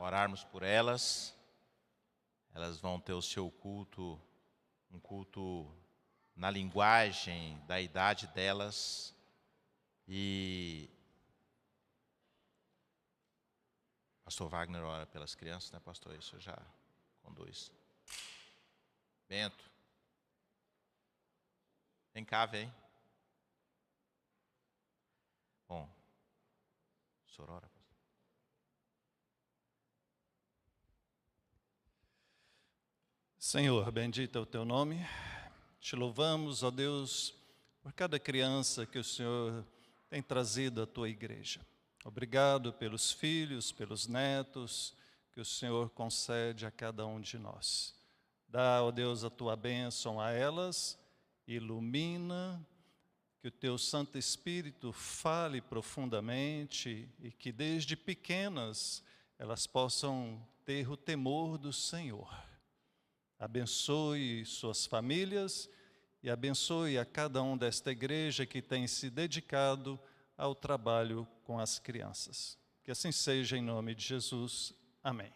orarmos por elas. Elas vão ter o seu culto, um culto na linguagem da idade delas. E pastor Wagner ora pelas crianças, né, pastor? Isso já conduz. Bento. Vem cá, vem. Bom, o senhor ora, pastor. Senhor, bendito é o teu nome. Te louvamos, ó Deus, por cada criança que o Senhor tem trazido à tua igreja. Obrigado pelos filhos, pelos netos que o Senhor concede a cada um de nós. Dá, ó Deus, a tua bênção a elas, ilumina, que o teu Santo Espírito fale profundamente e que desde pequenas elas possam ter o temor do Senhor. Abençoe suas famílias e abençoe a cada um desta igreja que tem se dedicado ao trabalho com as crianças. Que assim seja em nome de Jesus. Amém.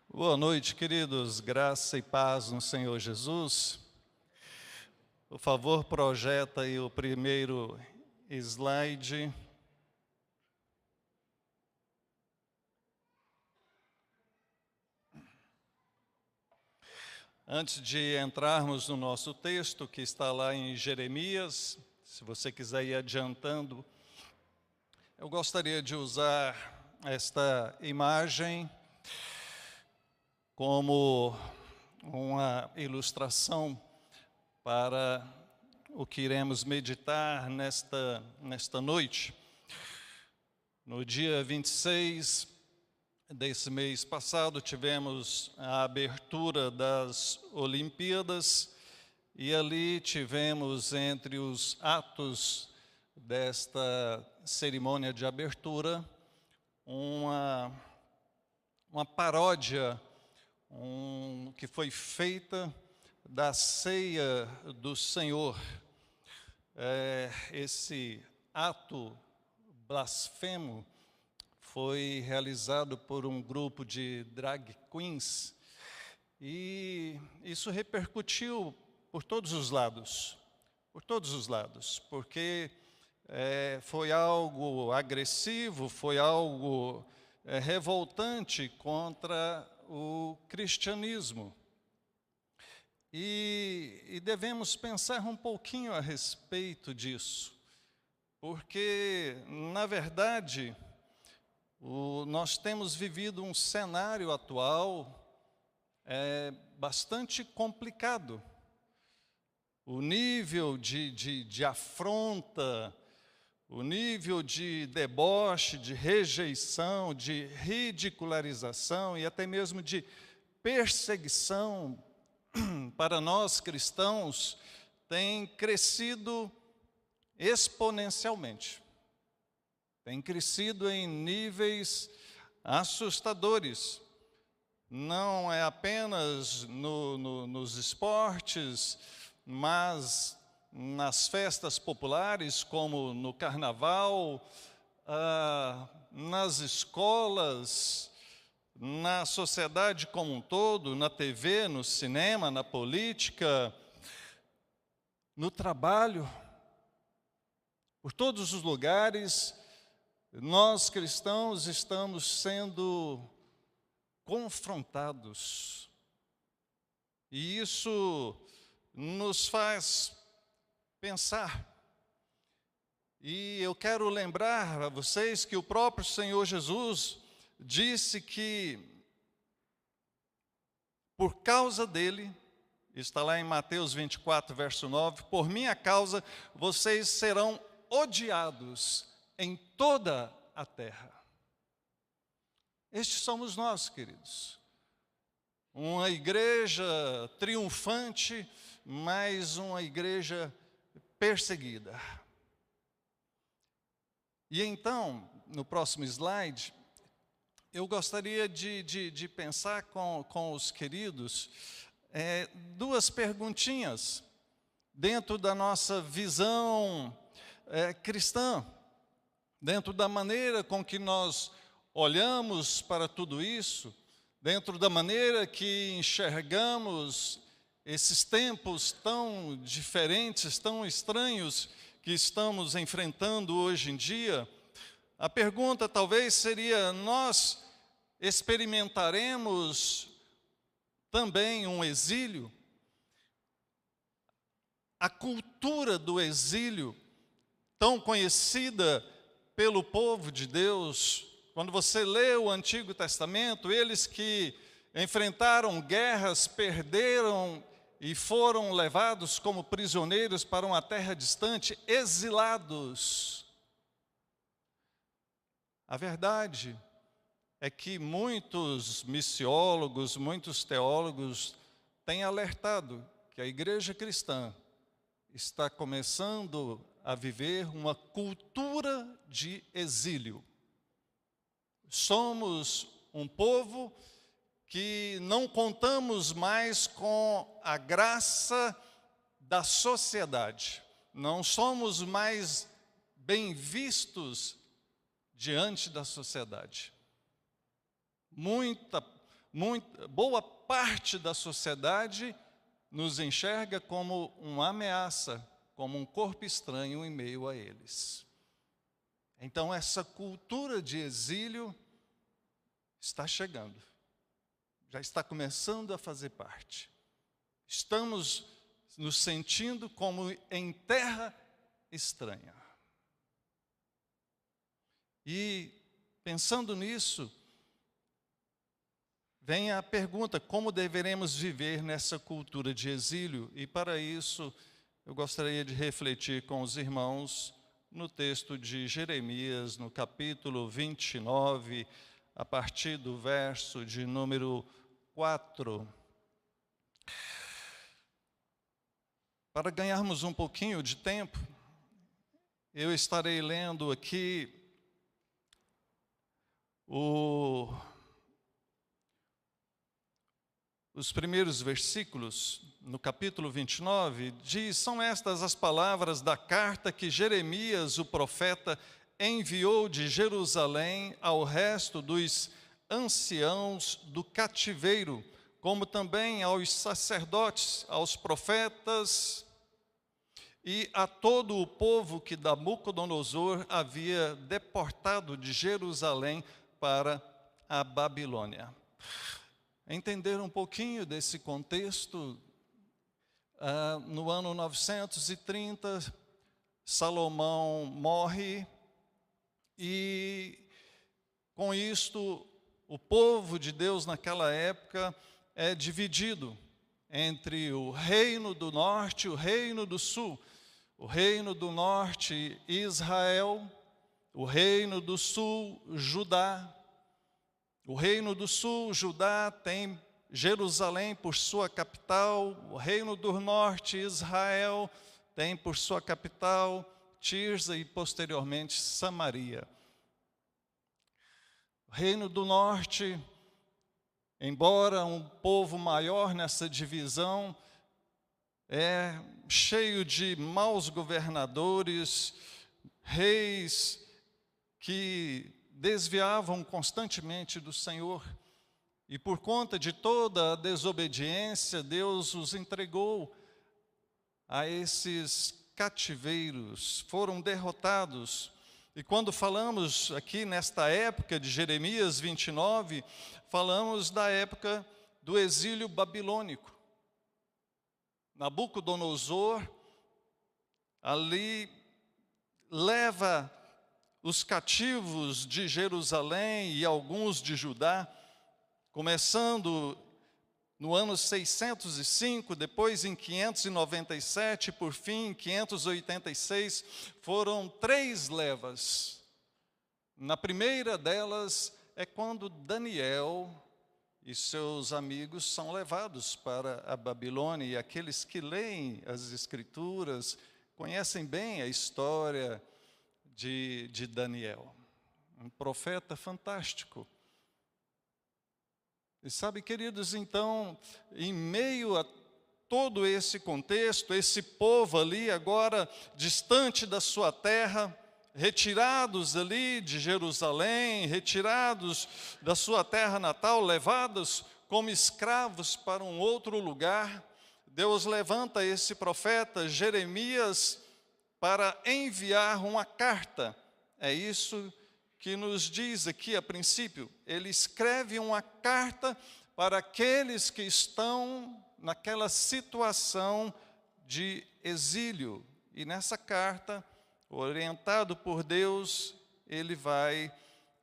Boa noite, queridos. Graça e paz no Senhor Jesus. Por favor, projeta aí o primeiro slide. Antes de entrarmos no nosso texto, que está lá em Jeremias, se você quiser ir adiantando, eu gostaria de usar esta imagem como uma ilustração para o que iremos meditar nesta noite. No dia 26 desse mês passado, tivemos a abertura das Olimpíadas e ali tivemos, entre os atos desta cerimônia de abertura, uma paródia que foi feita da ceia do Senhor. Esse ato blasfemo foi realizado por um grupo de drag queens e isso repercutiu por todos os lados, porque foi algo agressivo, foi algo revoltante contra o cristianismo. E devemos pensar um pouquinho a respeito disso, porque, na verdade, nós temos vivido um cenário atual bastante complicado. O nível de afronta, o nível de deboche, de rejeição, de ridicularização e até mesmo de perseguição para nós cristãos tem crescido exponencialmente. Tem crescido em níveis assustadores. Não é apenas nos esportes, mas nas festas populares, como no carnaval, nas escolas, na sociedade como um todo, na TV, no cinema, na política, no trabalho, por todos os lugares, nós cristãos estamos sendo confrontados. E isso nos faz pensar. E eu quero lembrar a vocês que o próprio Senhor Jesus disse que, por causa dele, está lá em Mateus 24, verso 9, por minha causa vocês serão odiados em toda a terra. Estes somos nós, queridos. Uma igreja triunfante, mas uma igreja perseguida. E então, no próximo slide, eu gostaria de pensar com os queridos duas perguntinhas dentro da nossa visão cristã, dentro da maneira com que nós olhamos para tudo isso, dentro da maneira que enxergamos esses tempos tão diferentes, tão estranhos que estamos enfrentando hoje em dia. A pergunta talvez seria: nós experimentaremos também um exílio? A cultura do exílio, tão conhecida pelo povo de Deus, quando você lê o Antigo Testamento, eles que enfrentaram guerras, perderam e foram levados como prisioneiros para uma terra distante, exilados. A verdade é que muitos missiólogos, muitos teólogos têm alertado que a igreja cristã está começando a viver uma cultura de exílio. Somos um povo que não contamos mais com a graça da sociedade. Não somos mais bem vistos diante da sociedade. Boa parte da sociedade nos enxerga como uma ameaça, como um corpo estranho em meio a eles. Então, essa cultura de exílio está chegando, já está começando a fazer parte. Estamos nos sentindo como em terra estranha. E, pensando nisso, vem a pergunta: como deveremos viver nessa cultura de exílio? E para isso, eu gostaria de refletir com os irmãos no texto de Jeremias, no capítulo 29, a partir do verso de número 4. Para ganharmos um pouquinho de tempo, eu estarei lendo aqui os primeiros versículos, no capítulo 29, diz: são estas as palavras da carta que Jeremias, o profeta, enviou de Jerusalém ao resto dos anciãos do cativeiro, como também aos sacerdotes, aos profetas e a todo o povo que Nabucodonosor havia deportado de Jerusalém para a Babilônia. Entender um pouquinho desse contexto, no ano 930, Salomão morre e, com isto, o povo de Deus naquela época é dividido entre o reino do norte e o reino do sul. O reino do norte, Israel; o reino do sul, Judá. O reino do sul, Judá, tem Jerusalém por sua capital. O reino do norte, Israel, tem por sua capital Tirza e posteriormente Samaria. O reino do norte, embora um povo maior nessa divisão, é cheio de maus governadores, reis que desviavam constantemente do Senhor. E por conta de toda a desobediência, Deus os entregou a esses cativeiros, foram derrotados. E quando falamos aqui nesta época de Jeremias 29, falamos da época do exílio babilônico. Nabucodonosor ali leva os cativos de Jerusalém e alguns de Judá, começando no ano 605, depois em 597, por fim em 586, foram 3 levas. Na primeira delas é quando Daniel e seus amigos são levados para a Babilônia, e aqueles que leem as Escrituras conhecem bem a história de Daniel, um profeta fantástico. E sabe, queridos, então, em meio a todo esse contexto, esse povo ali agora distante da sua terra, retirados ali de Jerusalém, retirados da sua terra natal, levados como escravos para um outro lugar, Deus levanta esse profeta Jeremias para enviar uma carta. É isso que nos diz aqui a princípio. Ele escreve uma carta para aqueles que estão naquela situação de exílio. E nessa carta, orientado por Deus, ele vai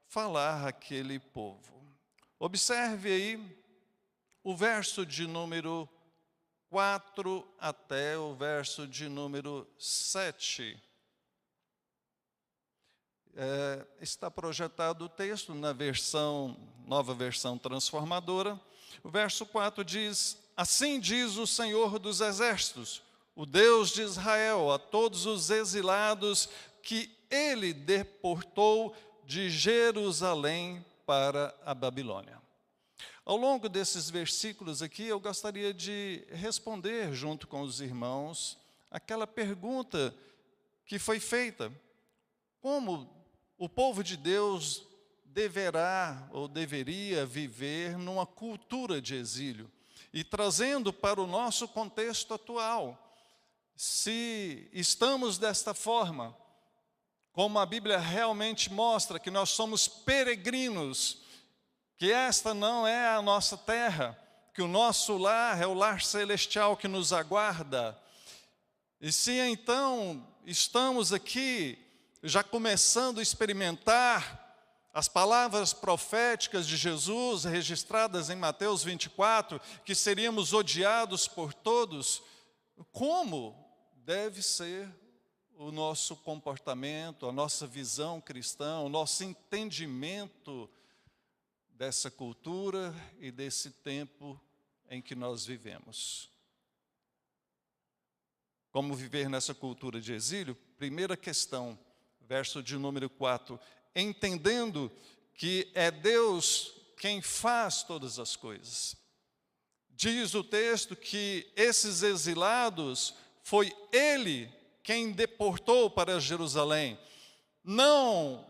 falar àquele povo. Observe aí o verso de número 4 até o verso de número 7. Está projetado o texto na nova versão transformadora. O verso 4 diz: assim diz o Senhor dos Exércitos, o Deus de Israel, a todos os exilados que ele deportou de Jerusalém para a Babilônia. Ao longo desses versículos aqui, eu gostaria de responder junto com os irmãos aquela pergunta que foi feita: como o povo de Deus deverá ou deveria viver numa cultura de exílio? E trazendo para o nosso contexto atual, se estamos desta forma, como a Bíblia realmente mostra que nós somos peregrinos, que esta não é a nossa terra, que o nosso lar é o lar celestial que nos aguarda. E se então estamos aqui já começando a experimentar as palavras proféticas de Jesus registradas em Mateus 24, que seríamos odiados por todos, como deve ser o nosso comportamento, a nossa visão cristã, o nosso entendimento dessa cultura e desse tempo em que nós vivemos? Como viver nessa cultura de exílio? Primeira questão, verso de número 4. Entendendo que é Deus quem faz todas as coisas. Diz o texto que esses exilados, foi Ele quem deportou para Jerusalém. Não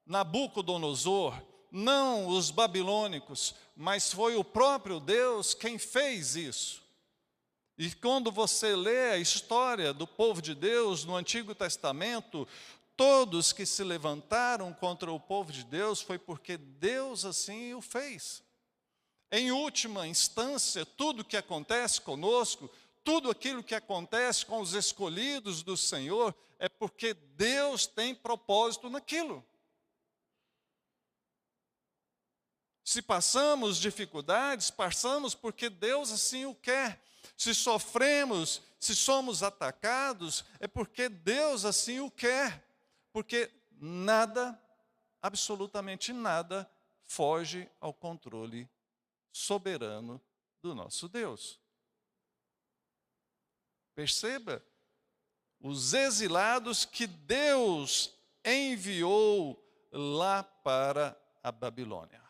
Nabucodonosor, não os babilônicos, mas foi o próprio Deus quem fez isso. E quando você lê a história do povo de Deus no Antigo Testamento, todos que se levantaram contra o povo de Deus foi porque Deus assim o fez. Em última instância, tudo que acontece conosco, tudo aquilo que acontece com os escolhidos do Senhor, é porque Deus tem propósito naquilo. Se passamos dificuldades, passamos porque Deus assim o quer. Se sofremos, se somos atacados, é porque Deus assim o quer. Porque nada, absolutamente nada, foge ao controle soberano do nosso Deus. Perceba, os exilados que Deus enviou lá para a Babilônia.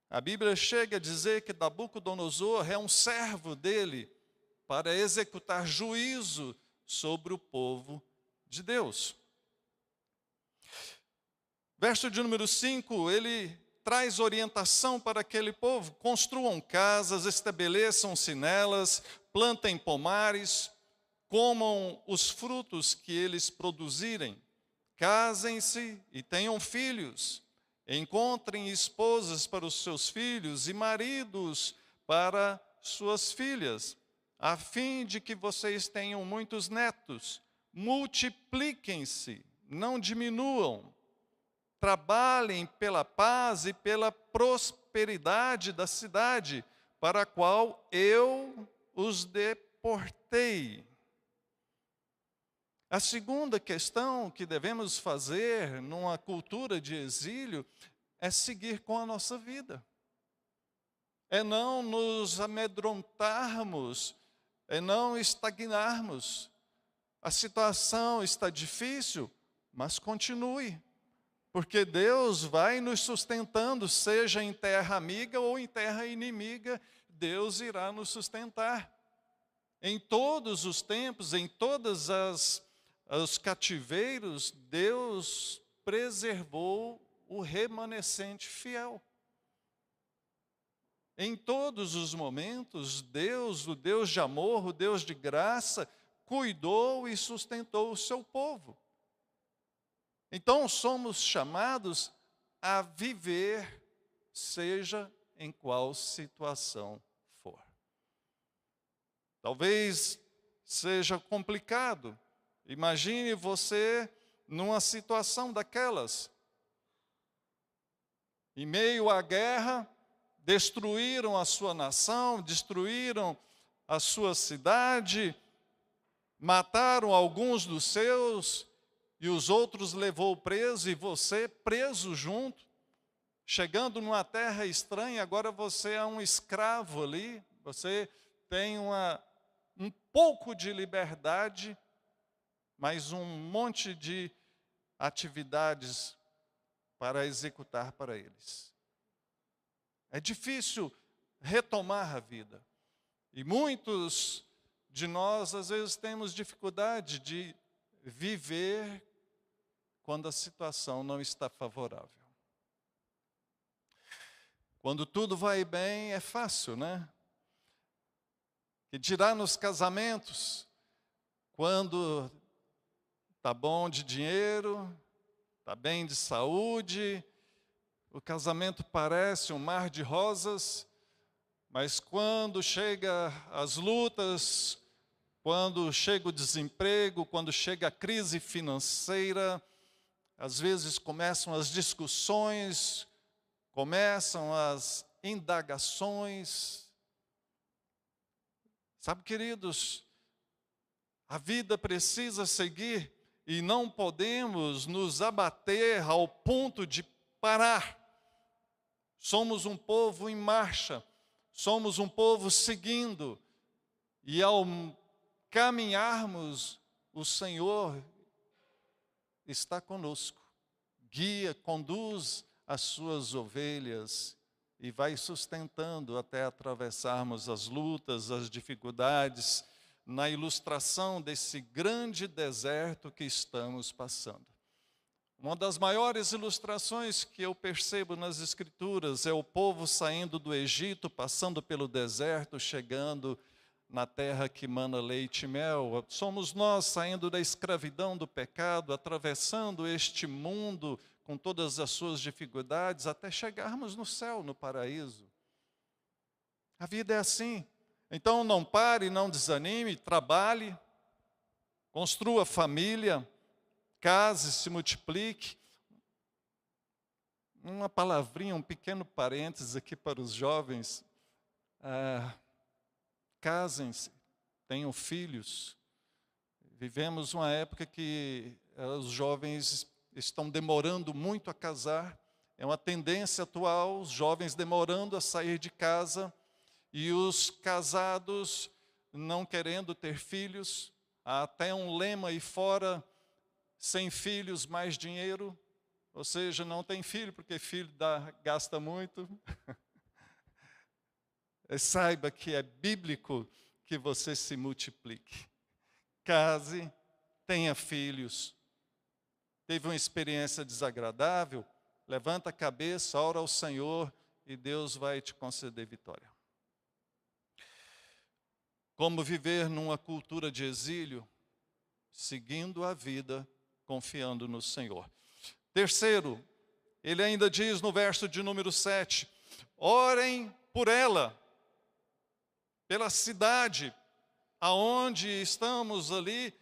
A Bíblia chega a dizer que Nabucodonosor é um servo dele para executar juízo sobre o povo de Deus. Verso de número 5, ele traz orientação para aquele povo: construam casas, estabeleçam-se nelas, plantem pomares, comam os frutos que eles produzirem, casem-se e tenham filhos, encontrem esposas para os seus filhos e maridos para suas filhas, a fim de que vocês tenham muitos netos. Multipliquem-se, não diminuam. Trabalhem pela paz e pela prosperidade da cidade, para a qual eu os deportei. A segunda questão que devemos fazer numa cultura de exílio é seguir com a nossa vida. É não nos amedrontarmos, é não estagnarmos. A situação está difícil, mas continue. Porque Deus vai nos sustentando, seja em terra amiga ou em terra inimiga, Deus irá nos sustentar. Em todos os tempos, em todos os cativeiros, Deus preservou o remanescente fiel. Em todos os momentos, Deus, o Deus de amor, o Deus de graça, cuidou e sustentou o seu povo. Então, somos chamados a viver, seja em qual situação for. Talvez seja complicado. Imagine você numa situação daquelas. Em meio à guerra, destruíram a sua nação, destruíram a sua cidade, mataram alguns dos seus, e os outros levou preso, e você preso junto, chegando numa terra estranha, agora você é um escravo ali, você tem um pouco de liberdade, mas um monte de atividades para executar para eles. É difícil retomar a vida. E muitos de nós, às vezes, temos dificuldade de viver quando a situação não está favorável. Quando tudo vai bem, é fácil, né? Que dirá nos casamentos, quando está bom de dinheiro, está bem de saúde, o casamento parece um mar de rosas, mas quando chega as lutas, quando chega o desemprego, quando chega a crise financeira, às vezes começam as discussões, começam as indagações. Sabe, queridos, a vida precisa seguir e não podemos nos abater ao ponto de parar. Somos um povo em marcha, somos um povo seguindo, e ao caminharmos, o Senhor está conosco, guia, conduz as suas ovelhas e vai sustentando até atravessarmos as lutas, as dificuldades, na ilustração desse grande deserto que estamos passando. Uma das maiores ilustrações que eu percebo nas Escrituras é o povo saindo do Egito, passando pelo deserto, chegando na terra que mana leite e mel. Somos nós saindo da escravidão do pecado, atravessando este mundo com todas as suas dificuldades, até chegarmos no céu, no paraíso. A vida é assim. Então não pare, não desanime, trabalhe, construa família, case, se multiplique. Uma palavrinha, um pequeno parênteses aqui para os jovens. Casem-se, tenham filhos. Vivemos uma época que os jovens estão demorando muito a casar. É uma tendência atual, os jovens demorando a sair de casa e os casados não querendo ter filhos. Há até um lema aí fora: sem filhos, mais dinheiro. Ou seja, não tem filho, porque filho gasta muito. Saiba que é bíblico que você se multiplique. Case, tenha filhos. Teve uma experiência desagradável? Levanta a cabeça, ora ao Senhor e Deus vai te conceder vitória. Como viver numa cultura de exílio? Seguindo a vida, confiando no Senhor. Terceiro, ele ainda diz no verso de número 7, orem por ela, pela cidade aonde estamos ali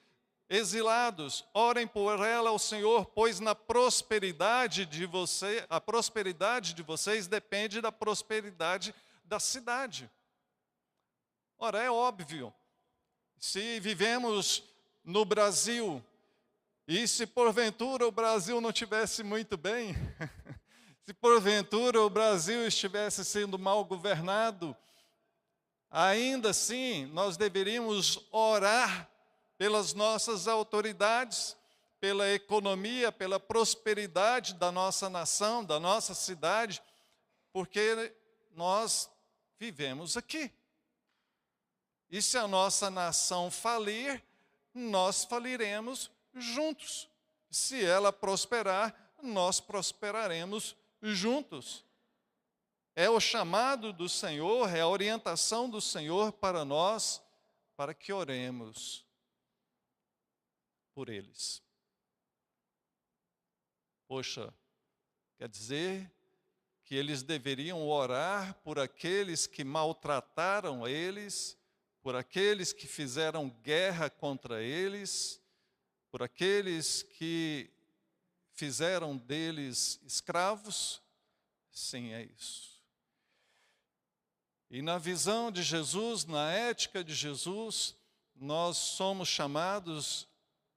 exilados. Orem por ela ao Senhor, pois na prosperidade de você, a prosperidade de vocês depende da prosperidade da cidade. Ora, é óbvio, se vivemos no Brasil, e se porventura o Brasil não estivesse muito bem, se porventura o Brasil estivesse sendo mal governado, ainda assim nós deveríamos orar pelas nossas autoridades, pela economia, pela prosperidade da nossa nação, da nossa cidade, porque nós vivemos aqui. E se a nossa nação falir, nós faliremos juntos. Se ela prosperar, nós prosperaremos juntos. É o chamado do Senhor, é a orientação do Senhor para nós, para que oremos por eles. Poxa, quer dizer que eles deveriam orar por aqueles que maltrataram eles, por aqueles que fizeram guerra contra eles, por aqueles que fizeram deles escravos? Sim, é isso. E na visão de Jesus, na ética de Jesus, nós somos chamados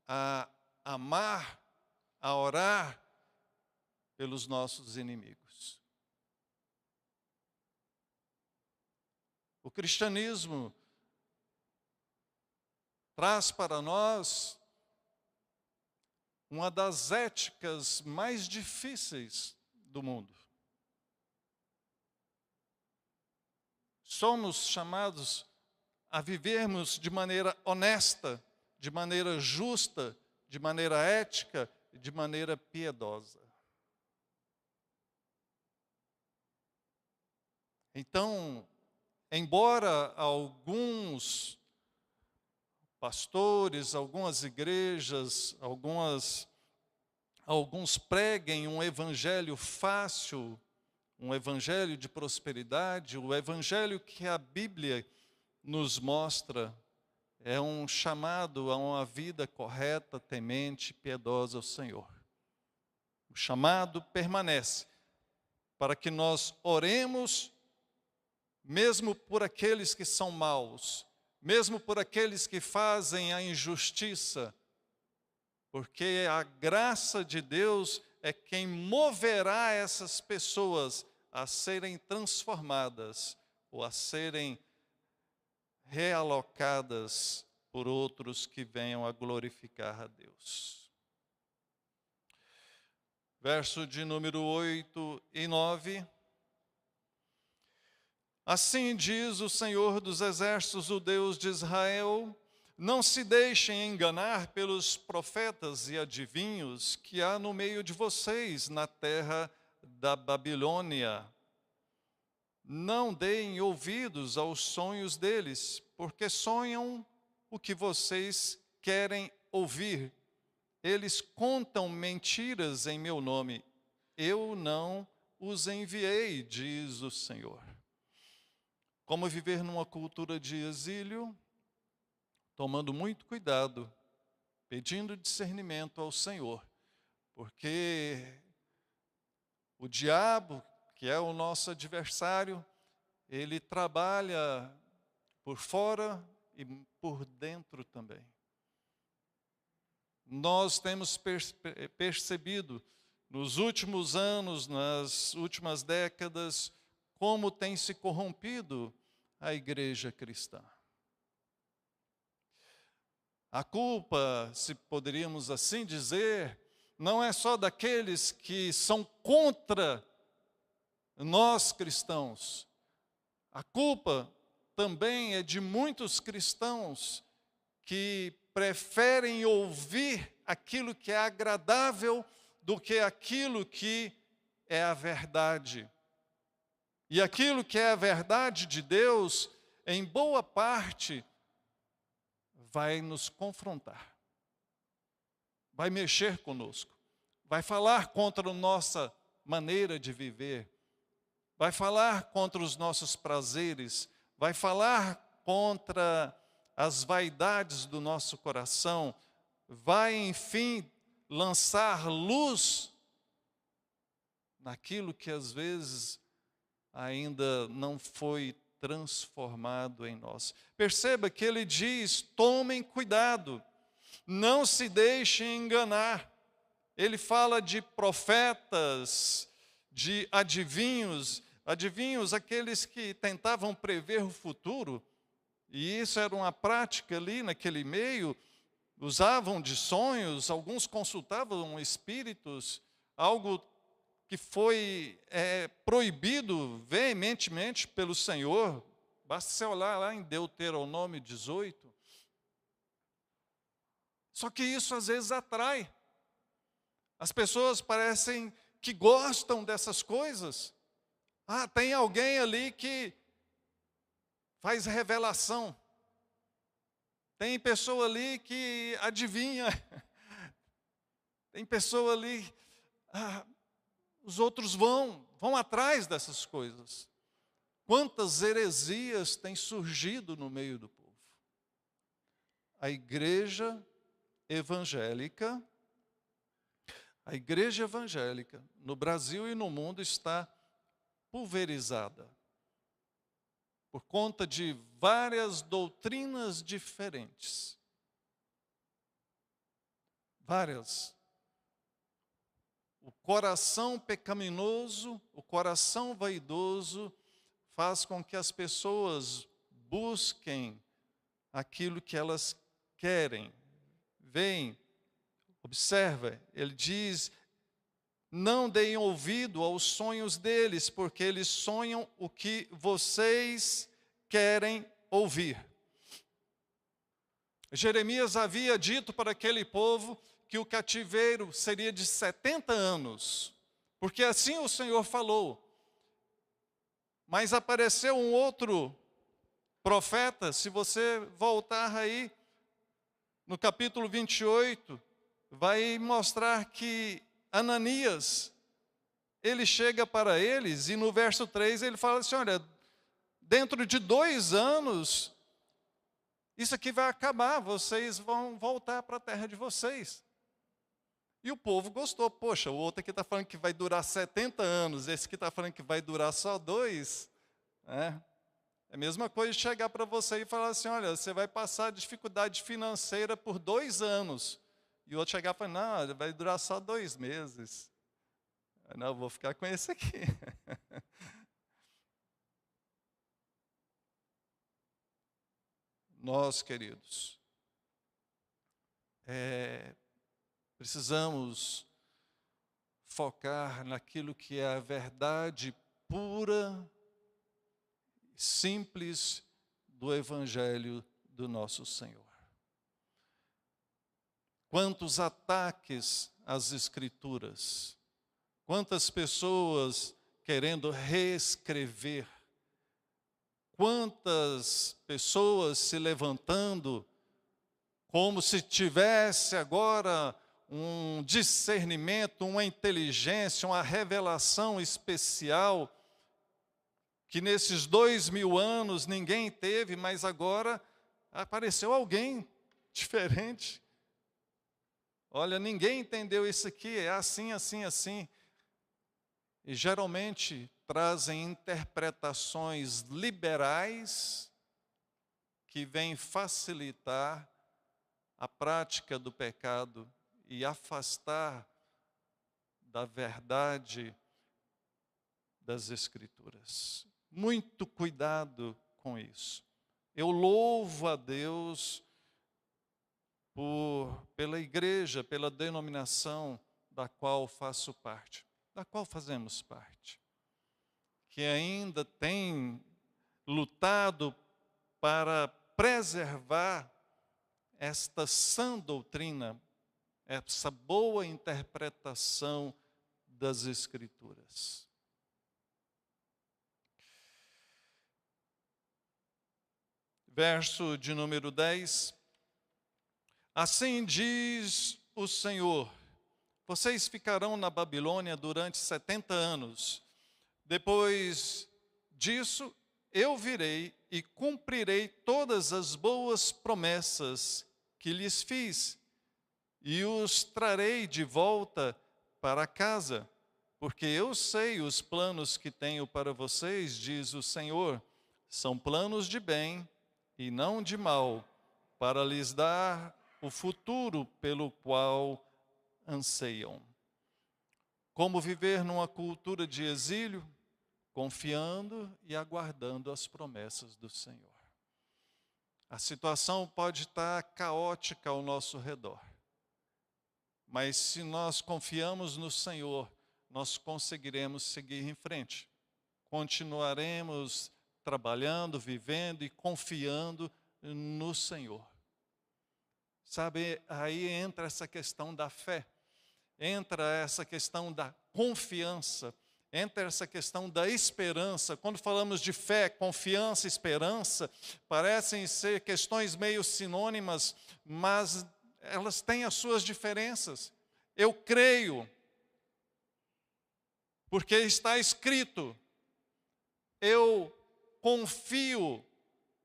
a amar, a orar pelos nossos inimigos. O cristianismo traz para nós uma das éticas mais difíceis do mundo. Somos chamados a vivermos de maneira honesta, de maneira justa, de maneira ética e de maneira piedosa. Então, embora alguns pastores, algumas igrejas, alguns preguem um evangelho fácil, um evangelho de prosperidade, o evangelho que a Bíblia nos mostra é um chamado a uma vida correta, temente, piedosa ao Senhor. O chamado permanece para que nós oremos mesmo por aqueles que são maus, mesmo por aqueles que fazem a injustiça, porque a graça de Deus é quem moverá essas pessoas a serem transformadas ou a serem realocadas por outros que venham a glorificar a Deus. Verso de número 8 e 9. Assim diz o Senhor dos Exércitos, o Deus de Israel: não se deixem enganar pelos profetas e adivinhos que há no meio de vocês, na terra da Babilônia. Não deem ouvidos aos sonhos deles, porque sonham o que vocês querem ouvir. Eles contam mentiras em meu nome. Eu não os enviei, diz o Senhor. Como viver numa cultura de exílio? Tomando muito cuidado, pedindo discernimento ao Senhor, porque o diabo, que é o nosso adversário, ele trabalha por fora e por dentro também. Nós temos percebido nos últimos anos, nas últimas décadas, como tem se corrompido a igreja cristã. A culpa, se poderíamos assim dizer, não é só daqueles que são contra nós cristãos. A culpa também é de muitos cristãos que preferem ouvir aquilo que é agradável do que aquilo que é a verdade. E aquilo que é a verdade de Deus, em boa parte, vai nos confrontar, vai mexer conosco, vai falar contra a nossa maneira de viver, vai falar contra os nossos prazeres, vai falar contra as vaidades do nosso coração, vai, enfim, lançar luz naquilo que às vezes ainda não foi transformado em nós. Perceba que ele diz: tomem cuidado, não se deixem enganar. Ele fala de profetas, de adivinhos, aqueles que tentavam prever o futuro, e isso era uma prática ali naquele meio. usavam de sonhos, alguns consultavam espíritos, algo que foi proibido veementemente pelo Senhor. Basta você olhar lá em Deuteronômio 18. Só que isso às vezes atrai. As pessoas parecem que gostam dessas coisas. Ah, tem alguém ali que faz revelação. Tem pessoa ali que adivinha. Tem pessoa ali. Os outros vão atrás dessas coisas. Quantas heresias têm surgido no meio do povo? A igreja evangélica no Brasil e no mundo está pulverizada por conta de várias doutrinas diferentes. Várias. O coração pecaminoso, o coração vaidoso, faz com que as pessoas busquem aquilo que elas querem. Vem, observa, ele diz: não deem ouvido aos sonhos deles, porque eles sonham o que vocês querem ouvir. Jeremias havia dito para aquele povo que o cativeiro seria de 70 anos, porque assim o Senhor falou. Mas apareceu um outro profeta, se você voltar aí, no capítulo 28, vai mostrar que Ananias, ele chega para eles e no verso 3 ele fala assim: olha, dentro de 2 anos, isso aqui vai acabar, vocês vão voltar para a terra de vocês. E o povo gostou. Poxa, o outro aqui está falando que vai durar 70 anos, esse aqui está falando que vai durar só 2. É a mesma coisa de chegar para você e falar assim: olha, você vai passar dificuldade financeira por 2 anos. E o outro chegar e falar: não, vai durar só 2 meses. Não, eu vou ficar com esse aqui. Nós, queridos, precisamos focar naquilo que é a verdade pura, simples do Evangelho do nosso Senhor. Quantos ataques às Escrituras, quantas pessoas querendo reescrever, quantas pessoas se levantando como se tivesse agora um discernimento, uma inteligência, uma revelação especial, que nesses 2000 anos ninguém teve, mas agora apareceu alguém diferente. Olha, ninguém entendeu isso aqui, é assim, assim, assim. E geralmente trazem interpretações liberais que vêm facilitar a prática do pecado e afastar da verdade das Escrituras. Muito cuidado com isso. Eu louvo a Deus pela igreja, pela denominação da qual faço parte, da qual fazemos parte, que ainda tem lutado para preservar esta sã doutrina, essa boa interpretação das Escrituras. Verso de número 10. Assim diz o Senhor: vocês ficarão na Babilônia durante 70 anos. Depois disso, eu virei e cumprirei todas as boas promessas que lhes fiz, e os trarei de volta para casa, porque eu sei os planos que tenho para vocês, diz o Senhor, são planos de bem e não de mal, para lhes dar o futuro pelo qual anseiam. Como viver numa cultura de exílio, confiando e aguardando as promessas do Senhor. A situação pode estar caótica ao nosso redor. Mas se nós confiamos no Senhor, nós conseguiremos seguir em frente. Continuaremos trabalhando, vivendo e confiando no Senhor. Sabe, aí entra essa questão da fé, entra essa questão da confiança, entra essa questão da esperança. Quando falamos de fé, confiança, esperança, parecem ser questões meio sinônimas, mas elas têm as suas diferenças. Eu creio, porque está escrito. Eu confio,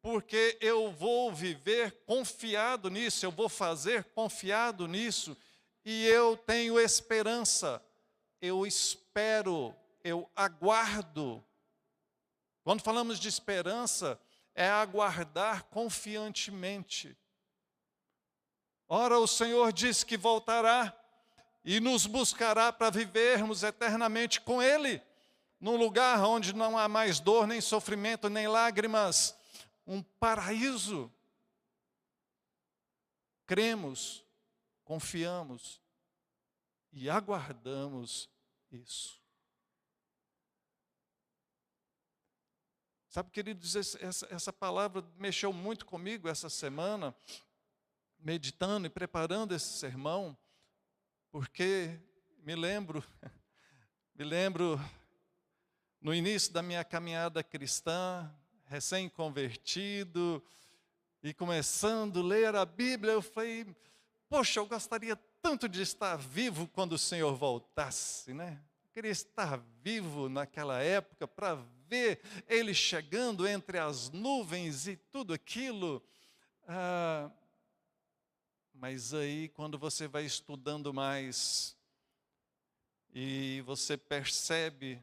porque eu vou viver confiado nisso, eu vou fazer confiado nisso, e eu tenho esperança, eu espero, eu aguardo. Quando falamos de esperança, é aguardar confiantemente. Ora, o Senhor disse que voltará e nos buscará para vivermos eternamente com Ele, num lugar onde não há mais dor, nem sofrimento, nem lágrimas, um paraíso. Cremos, confiamos e aguardamos isso. Sabe, queridos, essa palavra mexeu muito comigo essa semana, meditando e preparando esse sermão, porque me lembro no início da minha caminhada cristã, recém-convertido, e começando a ler a Bíblia, eu falei, poxa, eu gostaria tanto de estar vivo quando o Senhor voltasse, né? Eu queria estar vivo naquela época para ver Ele chegando entre as nuvens e tudo aquilo. Mas aí, quando você vai estudando mais, e você percebe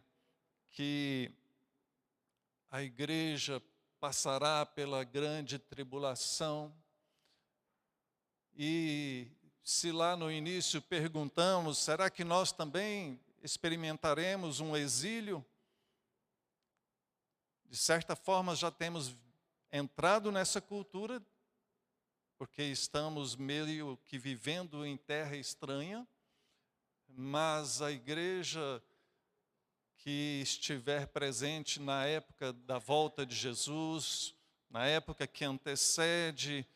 que a igreja passará pela grande tribulação, e se lá no início perguntamos, será que nós também experimentaremos um exílio? De certa forma já temos entrado nessa cultura, porque estamos meio que vivendo em terra estranha, mas a igreja que estiver presente na época da volta de Jesus, na época que antecede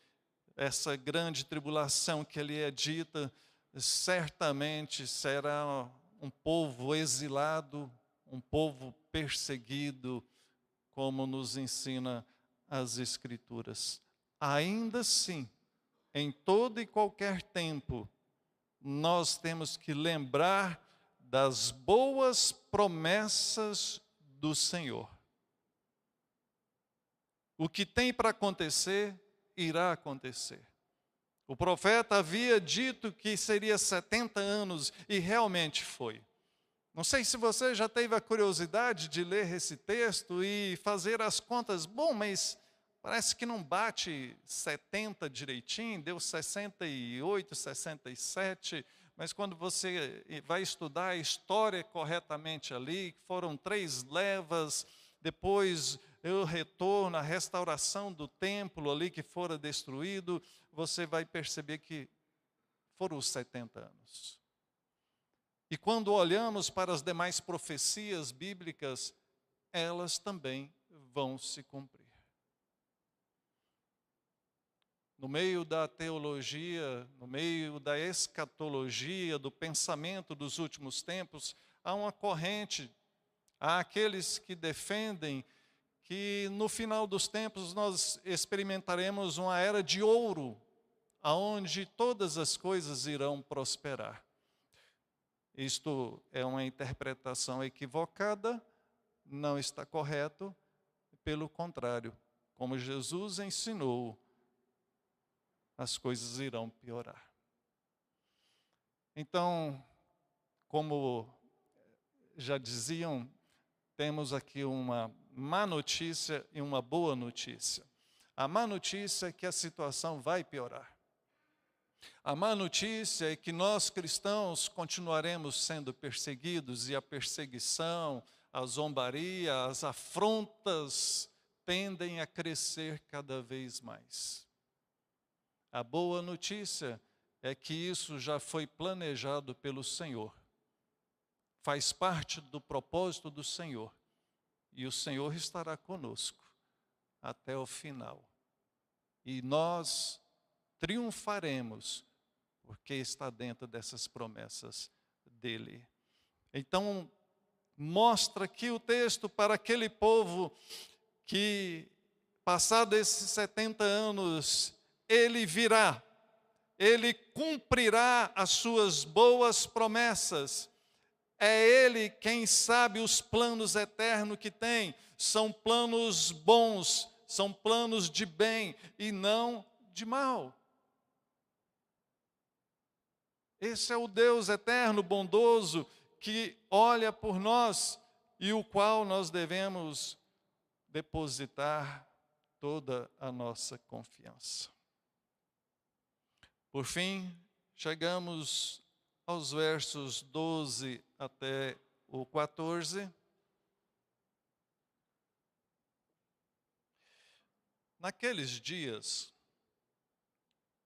essa grande tribulação que ali é dita, certamente será um povo exilado, um povo perseguido, como nos ensina as Escrituras. Ainda assim, em todo e qualquer tempo, nós temos que lembrar das boas promessas do Senhor. O que tem para acontecer, irá acontecer. O profeta havia dito que seria 70 anos, e realmente foi. Não sei se você já teve a curiosidade de ler esse texto e fazer as contas. Bom, mas parece que não bate 70 direitinho, deu 68, 67, mas quando você vai estudar a história corretamente ali, foram 3 levas, depois o retorno, a restauração do templo ali que fora destruído, você vai perceber que foram os 70 anos. E quando olhamos para as demais profecias bíblicas, elas também vão se cumprir. No meio da teologia, no meio da escatologia, do pensamento dos últimos tempos, há uma corrente, há aqueles que defendem que no final dos tempos nós experimentaremos uma era de ouro, aonde todas as coisas irão prosperar. Isto é uma interpretação equivocada, não está correto, pelo contrário, como Jesus ensinou, as coisas irão piorar. Então, como já diziam, temos aqui uma má notícia e uma boa notícia. A má notícia é que a situação vai piorar. A má notícia é que nós cristãos continuaremos sendo perseguidos, e a perseguição, a zombaria, as afrontas tendem a crescer cada vez mais. A boa notícia é que isso já foi planejado pelo Senhor. Faz parte do propósito do Senhor. E o Senhor estará conosco até o final. E nós triunfaremos, porque está dentro dessas promessas dele. Então, mostra aqui o texto para aquele povo que, passado esses 70 anos, ele virá, ele cumprirá as suas boas promessas. É ele quem sabe os planos eternos que tem. São planos bons, são planos de bem e não de mal. Esse é o Deus eterno, bondoso, que olha por nós e o qual nós devemos depositar toda a nossa confiança. Por fim, chegamos aos versos 12 até o 14. Naqueles dias,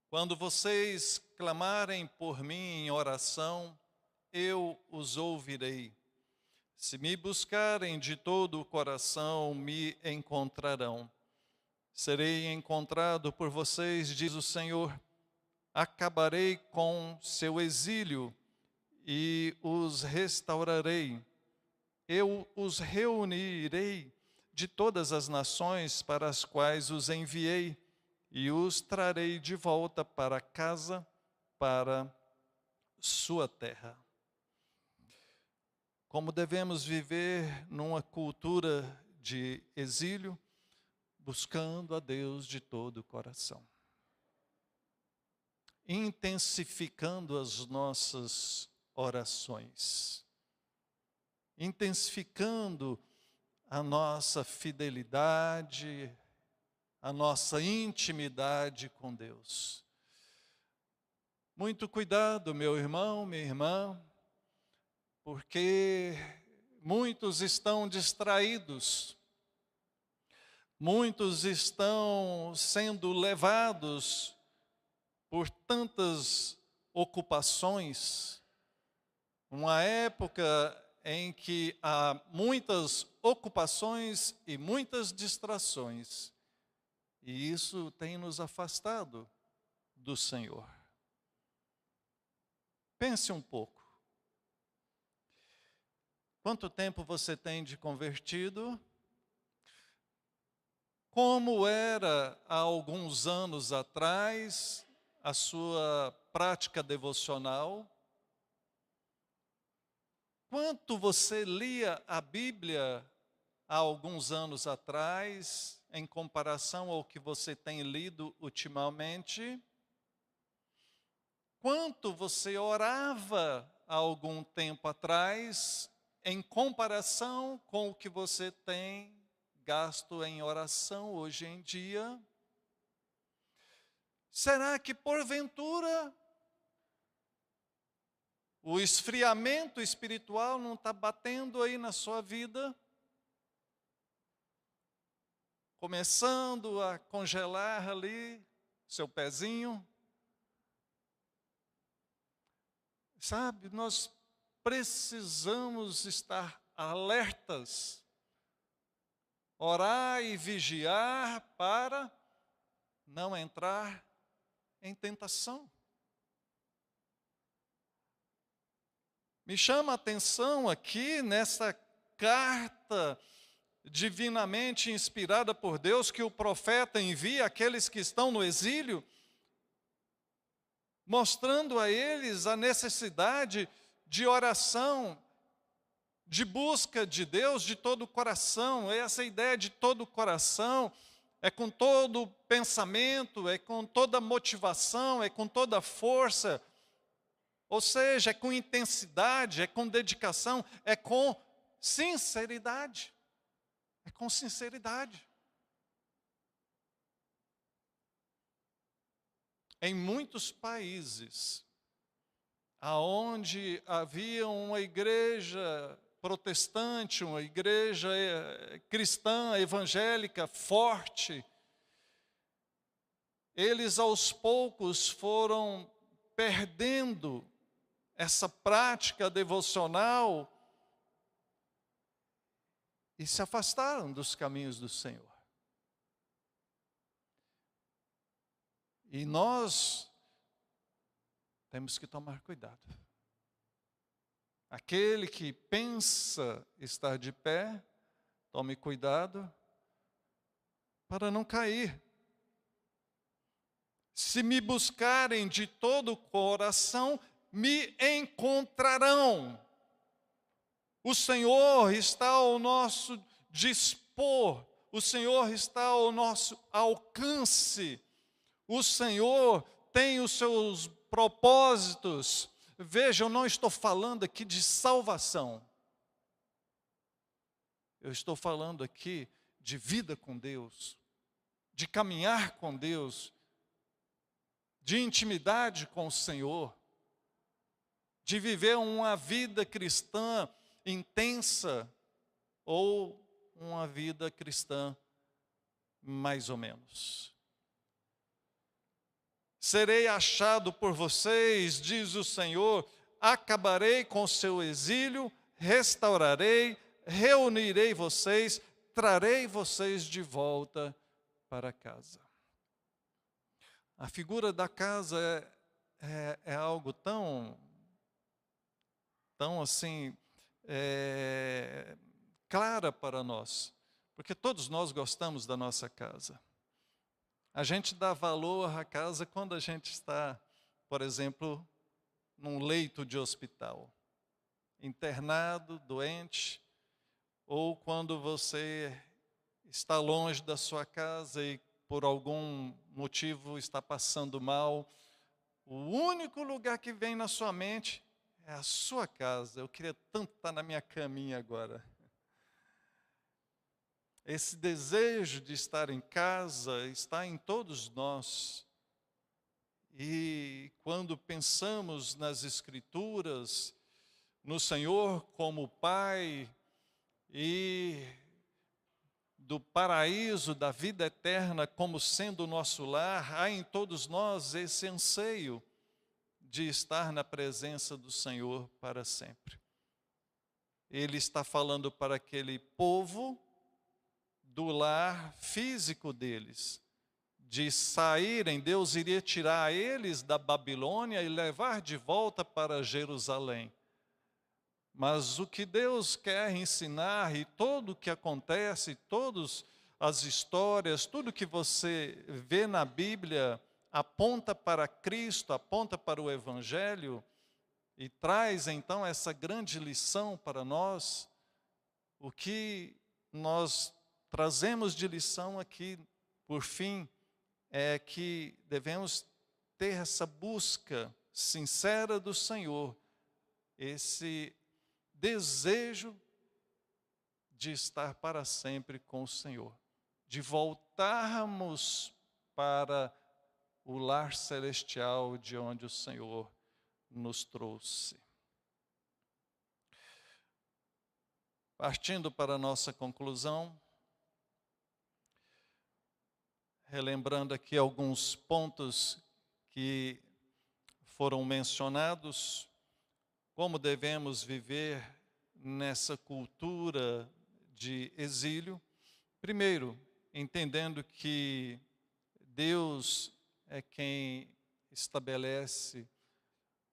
quando vocês clamarem por mim em oração, eu os ouvirei. Se me buscarem de todo o coração, me encontrarão. Serei encontrado por vocês, diz o Senhor. Acabarei com seu exílio e os restaurarei. Eu os reunirei de todas as nações para as quais os enviei e os trarei de volta para casa, para sua terra. Como devemos viver numa cultura de exílio, buscando a Deus de todo o coração, intensificando as nossas orações, intensificando a nossa fidelidade, a nossa intimidade com Deus. Muito cuidado, meu irmão, minha irmã, porque muitos estão distraídos, muitos estão sendo levados por tantas ocupações, uma época em que há muitas ocupações e muitas distrações, e isso tem nos afastado do Senhor. Pense um pouco. Quanto tempo você tem de convertido? Como era há alguns anos atrás a sua prática devocional? Quanto você lia a Bíblia há alguns anos atrás, em comparação ao que você tem lido ultimamente? Quanto você orava há algum tempo atrás, em comparação com o que você tem gasto em oração hoje em dia? Será que porventura o esfriamento espiritual não está batendo aí na sua vida? Começando a congelar ali seu pezinho? Sabe, nós precisamos estar alertas, orar e vigiar para não entrar em tentação. Me chama a atenção aqui nessa carta divinamente inspirada por Deus que o profeta envia àqueles que estão no exílio, mostrando a eles a necessidade de oração, de busca de Deus de todo o coração. Essa ideia de todo o coração é com todo o pensamento, é com toda a motivação, é com toda a força. Ou seja, é com intensidade, é com dedicação, é com sinceridade. É com sinceridade. Em muitos países, aonde havia uma igreja protestante, uma igreja cristã, evangélica, forte, eles aos poucos foram perdendo essa prática devocional e se afastaram dos caminhos do Senhor. E nós temos que tomar cuidado. Aquele que pensa estar de pé, tome cuidado para não cair. Se me buscarem de todo o coração, me encontrarão. O Senhor está ao nosso dispor, o Senhor está ao nosso alcance. O Senhor tem os seus propósitos. Veja, eu não estou falando aqui de salvação. Eu estou falando aqui de vida com Deus, de caminhar com Deus, de intimidade com o Senhor, de viver uma vida cristã intensa ou uma vida cristã mais ou menos. Serei achado por vocês, diz o Senhor, acabarei com o seu exílio, restaurarei, reunirei vocês, trarei vocês de volta para casa. A figura da casa é algo tão assim, clara para nós, porque todos nós gostamos da nossa casa. A gente dá valor à casa quando a gente está, por exemplo, num leito de hospital, internado, doente, ou quando você está longe da sua casa e por algum motivo está passando mal. O único lugar que vem na sua mente é a sua casa. Eu queria tanto estar na minha caminha agora. Esse desejo de estar em casa está em todos nós. E quando pensamos nas Escrituras, no Senhor como Pai e do paraíso, da vida eterna como sendo o nosso lar, há em todos nós esse anseio de estar na presença do Senhor para sempre. Ele está falando para aquele povo do lar físico deles, de saírem, Deus iria tirar eles da Babilônia e levar de volta para Jerusalém. Mas o que Deus quer ensinar, e tudo o que acontece, todas as histórias, tudo que você vê na Bíblia, aponta para Cristo, aponta para o Evangelho, e traz então essa grande lição para nós. O que nós trazemos de lição aqui, por fim, é que devemos ter essa busca sincera do Senhor, esse desejo de estar para sempre com o Senhor, de voltarmos para o lar celestial de onde o Senhor nos trouxe. Partindo para a nossa conclusão, relembrando aqui alguns pontos que foram mencionados, como devemos viver nessa cultura de exílio. Primeiro, entendendo que Deus é quem estabelece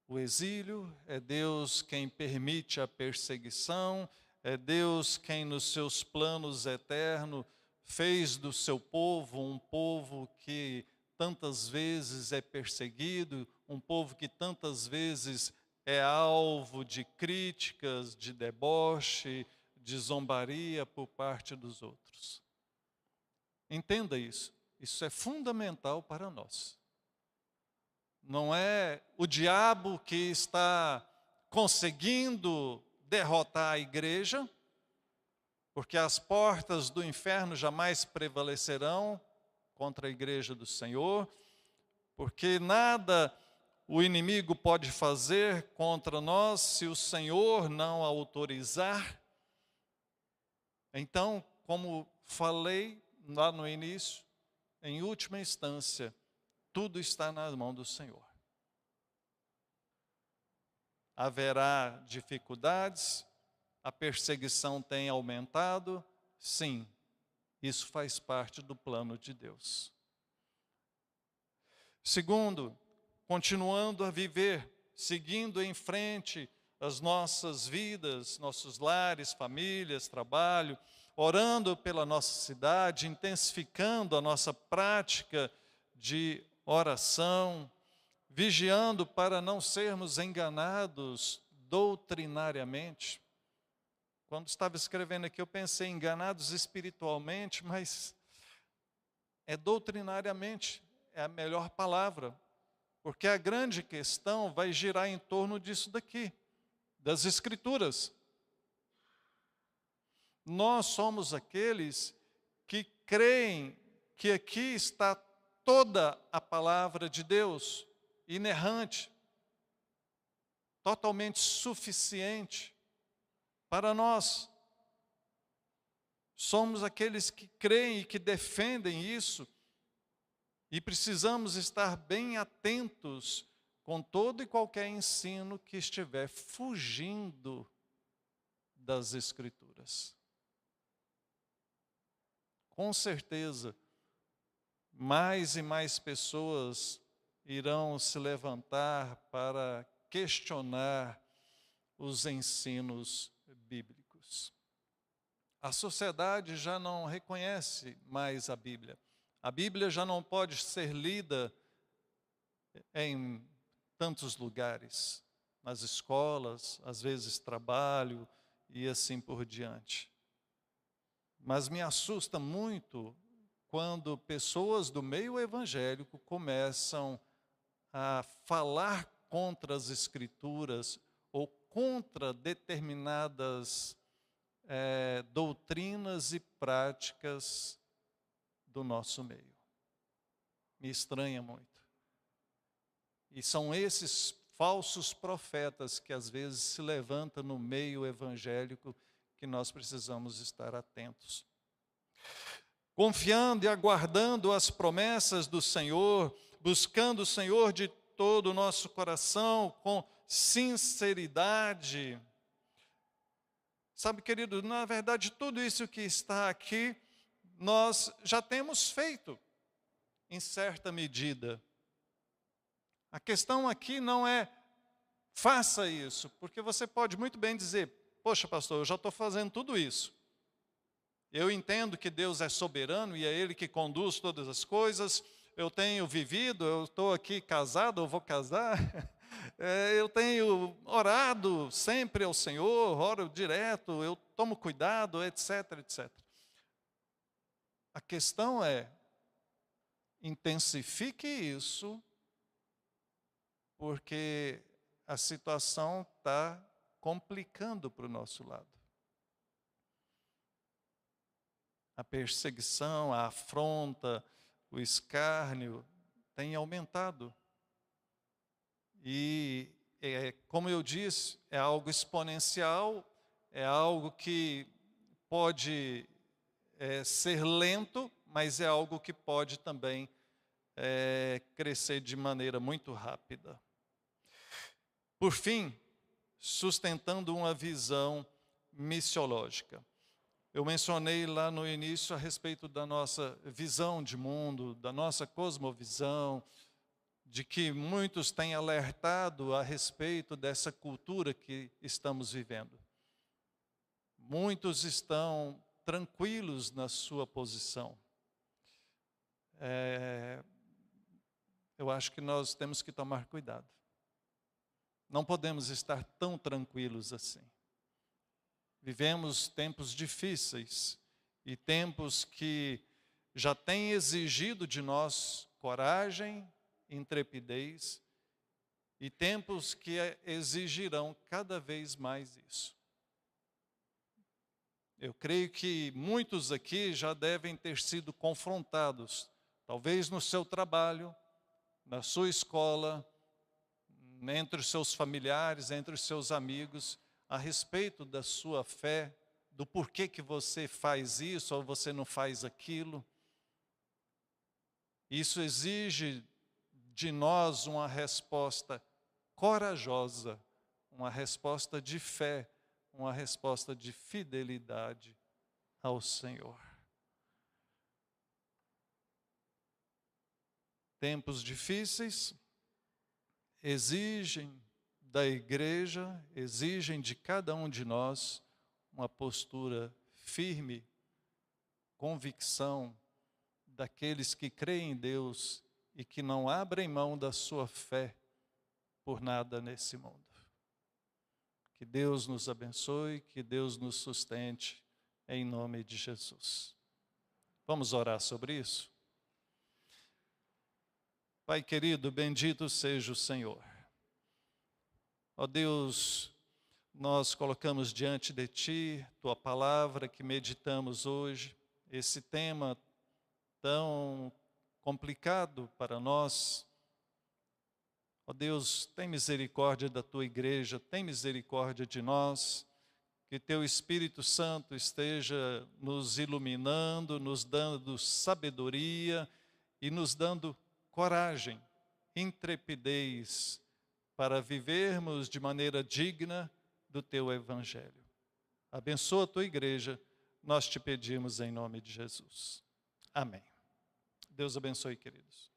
o exílio, é Deus quem permite a perseguição, é Deus quem nos seus planos eternos fez do seu povo um povo que tantas vezes é perseguido, um povo que tantas vezes é alvo de críticas, de deboche, de zombaria por parte dos outros. Entenda isso. Isso é fundamental para nós. Não é o diabo que está conseguindo derrotar a igreja, porque as portas do inferno jamais prevalecerão contra a igreja do Senhor, porque nada o inimigo pode fazer contra nós se o Senhor não autorizar? Então, como falei lá no início, em última instância, tudo está na mão do Senhor. Haverá dificuldades, a perseguição tem aumentado, sim, isso faz parte do plano de Deus. Segundo, continuando a viver, seguindo em frente as nossas vidas, nossos lares, famílias, trabalho, orando pela nossa cidade, intensificando a nossa prática de oração, vigiando para não sermos enganados doutrinariamente. Quando estava escrevendo aqui, eu pensei enganados espiritualmente, mas doutrinariamente, é a melhor palavra, porque a grande questão vai girar em torno disso daqui, das Escrituras. Nós somos aqueles que creem que aqui está toda a palavra de Deus, inerrante, totalmente suficiente para nós. Somos aqueles que creem e que defendem isso, e precisamos estar bem atentos com todo e qualquer ensino que estiver fugindo das Escrituras. Com certeza, mais e mais pessoas irão se levantar para questionar os ensinos bíblicos. A sociedade já não reconhece mais a Bíblia. A Bíblia já não pode ser lida em tantos lugares, nas escolas, às vezes trabalho e assim por diante. Mas me assusta muito quando pessoas do meio evangélico começam a falar contra as Escrituras ou contra determinadas doutrinas e práticas do nosso meio. Me estranha muito. E são esses falsos profetas que às vezes se levantam no meio evangélico que nós precisamos estar atentos. Confiando e aguardando as promessas do Senhor, buscando o Senhor de todo o nosso coração, com sinceridade. Sabe, querido, na verdade, tudo isso que está aqui, nós já temos feito, em certa medida. A questão aqui não é, faça isso, porque você pode muito bem dizer, poxa, pastor, eu já estou fazendo tudo isso. Eu entendo que Deus é soberano e é Ele que conduz todas as coisas. Eu tenho vivido, eu estou aqui casado, eu vou casar. Eu tenho orado sempre ao Senhor, oro direto, eu tomo cuidado, etc, etc. A questão é, intensifique isso, porque a situação está complicando para o nosso lado. A perseguição, a afronta, o escárnio tem aumentado. E, como eu disse, é algo exponencial, é algo que pode ser lento, mas é algo que pode também crescer de maneira muito rápida. Por fim, sustentando uma visão missiológica. Eu mencionei lá no início a respeito da nossa visão de mundo, da nossa cosmovisão, de que muitos têm alertado a respeito dessa cultura que estamos vivendo. Muitos estão tranquilos na sua posição. Eu acho que nós temos que tomar cuidado. Não podemos estar tão tranquilos assim. Vivemos tempos difíceis e tempos que já têm exigido de nós coragem, intrepidez, e tempos que exigirão cada vez mais isso. Eu creio que muitos aqui já devem ter sido confrontados, talvez no seu trabalho, na sua escola, entre os seus familiares, entre os seus amigos, a respeito da sua fé, do porquê que você faz isso ou você não faz aquilo. Isso exige de nós uma resposta corajosa, uma resposta de fé, uma resposta de fidelidade ao Senhor. Tempos difíceis exigem da igreja, exigem de cada um de nós uma postura firme, convicção daqueles que creem em Deus e que não abrem mão da sua fé por nada nesse mundo. Que Deus nos abençoe, que Deus nos sustente, em nome de Jesus. Vamos orar sobre isso? Pai querido, bendito seja o Senhor. Ó Deus, nós colocamos diante de Ti, Tua palavra que meditamos hoje, esse tema tão complicado para nós. Ó Deus, tem misericórdia da Tua igreja, tem misericórdia de nós, que Teu Espírito Santo esteja nos iluminando, nos dando sabedoria e nos dando coragem, intrepidez, para vivermos de maneira digna do Teu Evangelho. Abençoa a Tua igreja, nós te pedimos em nome de Jesus. Amém. Deus abençoe, queridos.